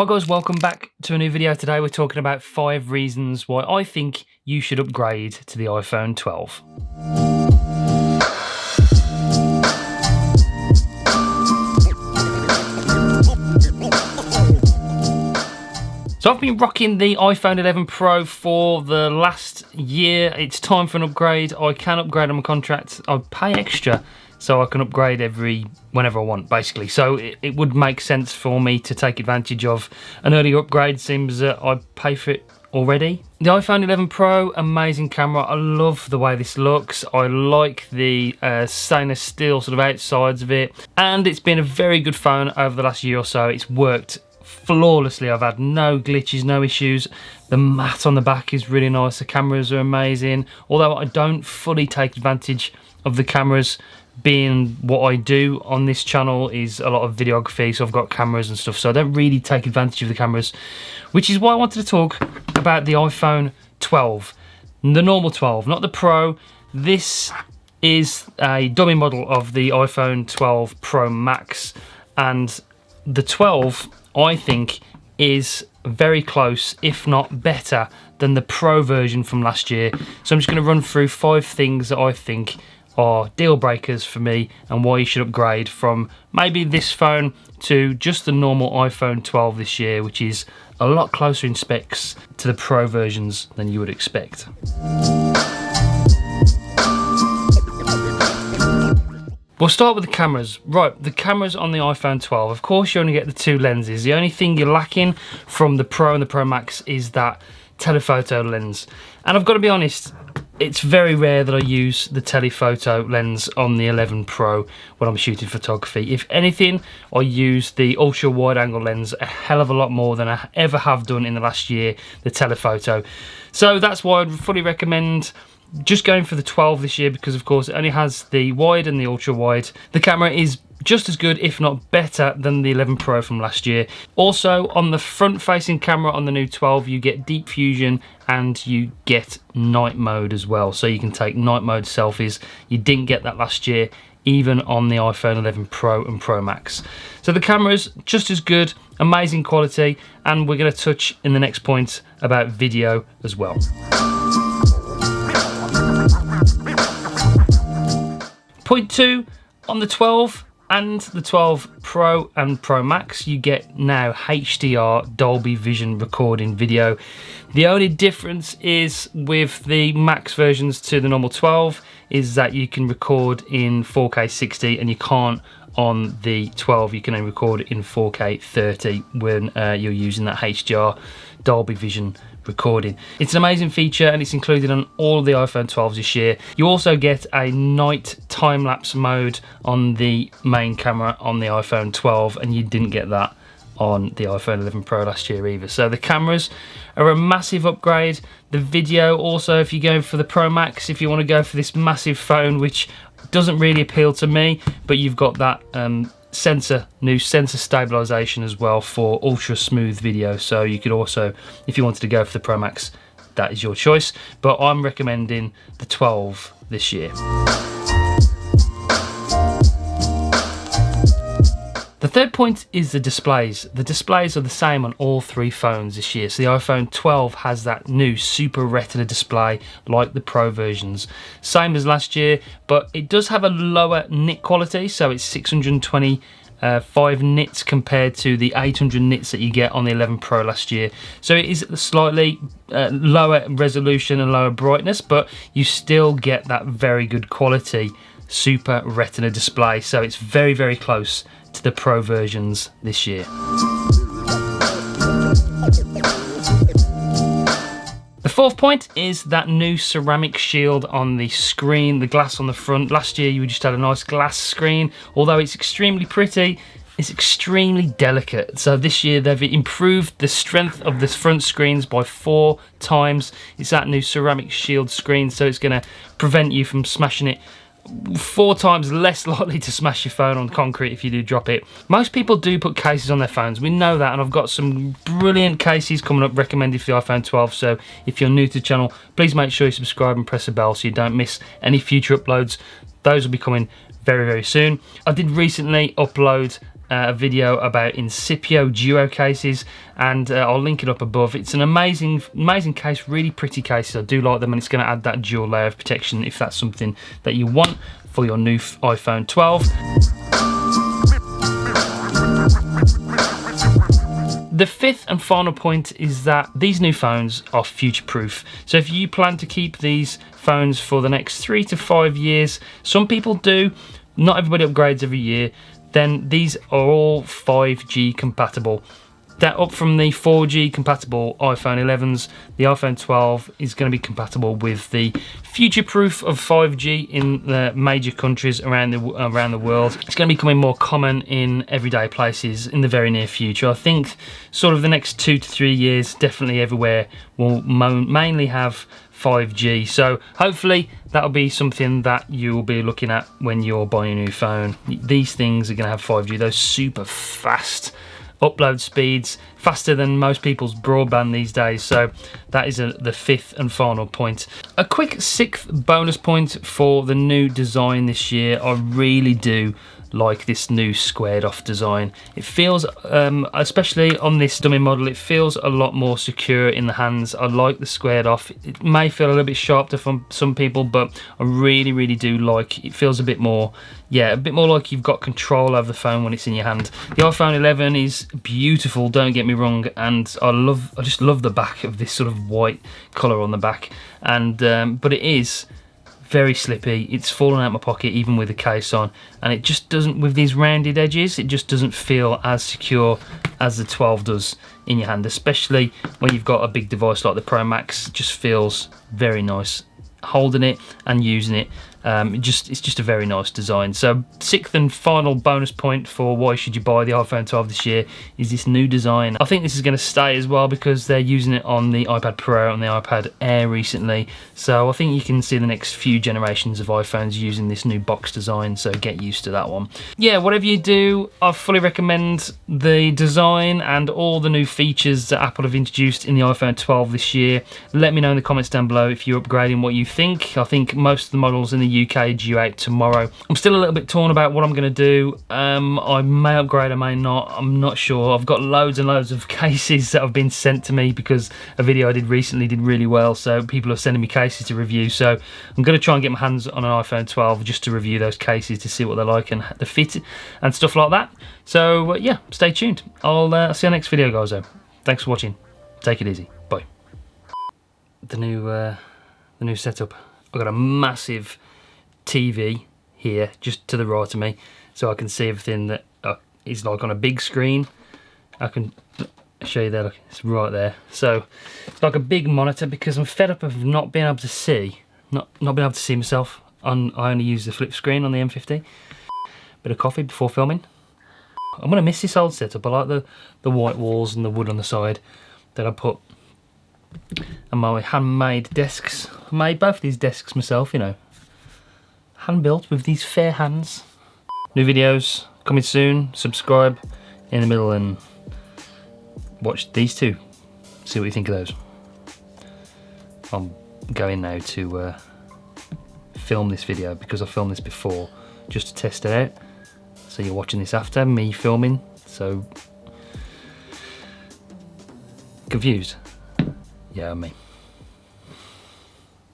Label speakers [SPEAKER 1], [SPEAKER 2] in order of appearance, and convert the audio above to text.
[SPEAKER 1] Hi guys, welcome back to a new video. Today we're talking about 5 reasons why I think you should upgrade to the iPhone 12. So I've been rocking the iPhone 11 Pro for the last year. It's time for an upgrade. I can upgrade on my contract. I pay extra so I can upgrade whenever I want, basically. So it would make sense for me to take advantage of an early upgrade, seems that I pay for it already. The iPhone 11 Pro, amazing camera. I love the way this looks. I like the stainless steel sort of outsides of it. And it's been a very good phone over the last year or so. It's worked flawlessly. I've had no glitches, no issues. The matte on the back is really nice. The cameras are amazing. Although I don't fully take advantage of the cameras, being what I do on this channel is a lot of videography, so I've got cameras and stuff, so I don't really take advantage of the cameras, which is why I wanted to talk about the iPhone 12, the normal 12, not the Pro. This is a dummy model of the iPhone 12 Pro Max, and the 12 I think is very close, if not better, than the Pro version from last year. So I'm just going to run through 5 things that I think are deal breakers for me and why you should upgrade from maybe this phone to just the normal iPhone 12 this year, which is a lot closer in specs to the Pro versions than you would expect. We'll start with the cameras. Right, the cameras on the iPhone 12. Of course, you only get the 2 lenses. The only thing you're lacking from the Pro and the Pro Max is that telephoto lens. And I've got to be honest, it's very rare that I use the telephoto lens on the 11 Pro when I'm shooting photography. If anything, I use the ultra wide angle lens a hell of a lot more than I ever have done in the last year, the telephoto. So that's why I'd fully recommend just going for the 12 this year, because of course it only has the wide and the ultra wide. The camera is just as good, if not better, than the 11 Pro from last year. Also, on the front facing camera on the new 12, you get deep fusion and you get night mode as well, so you can take night mode selfies. You didn't get that last year, even on the iPhone 11 Pro and Pro Max. So the camera's just as good, amazing quality, and we're going to touch in the next point about video as well. Point 2, on the 12 and the 12 Pro and Pro Max, you get now HDR Dolby Vision recording video. The only difference is with the Max versions to the normal 12 is that you can record in 4K 60 and you can't on the 12. You can only record in 4K 30 when you're using that HDR Dolby Vision recording. It's an amazing feature and it's included on all of the iPhone 12s this year. You also get a night time-lapse mode on the main camera on the iPhone 12, and you didn't get that on the iPhone 11 Pro last year either. So the cameras are a massive upgrade. The video also, if you're going for the Pro Max, if you want to go for this massive phone, which doesn't really appeal to me, but you've got that new sensor stabilization as well for ultra smooth video. So you could also, if you wanted to go for the Pro Max, that is your choice, but I'm recommending the 12 this year. The third point is the displays. The displays are the same on all 3 phones this year. So the iPhone 12 has that new Super Retina display like the Pro versions. Same as last year, but it does have a lower nit quality. So it's 625 nits compared to the 800 nits that you get on the 11 Pro last year. So it is slightly lower resolution and lower brightness, but you still get that very good quality Super Retina display. So it's very, very close to the Pro versions this year. The fourth point is that new ceramic shield on the screen, the glass on the front. Last year you just had a nice glass screen. Although it's extremely pretty, it's extremely delicate. So this year they've improved the strength of the front screens by 4 times. It's that new ceramic shield screen, so it's going to prevent you from smashing it. 4 times less likely to smash your phone on concrete if you do drop it. Most people do put cases on their phones, we know that, and I've got some brilliant cases coming up recommended for the iPhone 12, so if you're new to the channel, please make sure you subscribe and press the bell so you don't miss any future uploads. Those will be coming very, very soon. I did recently upload a video about Incipio Duo cases, and I'll link it up above. It's an amazing case, really pretty cases. I do like them, and it's going to add that dual layer of protection if that's something that you want for your new iPhone 12. The fifth and final point is that these new phones are future-proof. So if you plan to keep these phones for the next 3 to 5 years, some people do, not everybody upgrades every year, then these are all 5G compatible. That up from the 4G compatible iPhone 11s, the iPhone 12 is going to be compatible with the future-proof of 5G in the major countries around the world. It's going to be becoming more common in everyday places in the very near future. I think sort of the next 2 to 3 years, definitely everywhere will mainly have 5G. So hopefully that'll be something that you'll be looking at when you're buying a new phone. These things are going to have 5G, those super fast upload speeds, faster than most people's broadband these days. So that is the fifth and final point. A quick sixth bonus point for the new design this year. I really do like this new squared off design. It feels, especially on this dummy model, it feels a lot more secure in the hands. I like the squared off. It may feel a little bit sharp to some people, but I really do like it. Feels a bit more, yeah, a bit more like you've got control over the phone when it's in your hand. The iPhone 11 is beautiful, don't get me wrong, and I just love the back of this sort of white colour on the back, and but it is very slippy. It's fallen out my pocket even with the case on, and it just doesn't, with these rounded edges, it just doesn't feel as secure as the 12 does in your hand, especially when you've got a big device like the Pro Max. It just feels very nice holding it and using it. It's just a very nice design. So sixth and final bonus point for why should you buy the iPhone 12 this year is this new design. I think this is going to stay as well because they're using it on the iPad Pro and the iPad Air recently. So I think you can see the next few generations of iPhones using this new box design, so get used to that one. Yeah, whatever you do, I fully recommend the design and all the new features that Apple have introduced in the iPhone 12 this year. Let me know in the comments down below if you're upgrading, what you think. I think most of the models in the UK due out tomorrow. I'm still a little bit torn about what I'm going to do. I may upgrade, I may not. I'm not sure. I've got loads and loads of cases that have been sent to me because a video I did recently did really well, so people are sending me cases to review. So I'm going to try and get my hands on an iPhone 12 just to review those cases to see what they're like and the fit and stuff like that. So yeah, stay tuned. I'll see you next video, guys. Thanks for watching. Take it easy. Bye. The new setup. I've got a massive TV here just to the right of me, so I can see everything that is like on a big screen. I can show you there, look, it's right there. So it's like a big monitor because I'm fed up of not being able to see, not being able to see myself. I only use the flip screen on the M50. Bit of coffee before filming. I'm gonna miss this old setup. I like the white walls and the wood on the side that I put, and my handmade desks. I made both of these desks myself, you know. Hand built with these fair hands. New videos coming soon. Subscribe in the middle and watch these two. See what you think of those. I'm going now to film this video because I filmed this before just to test it out. So you're watching this after me filming. So confused? Yeah, me.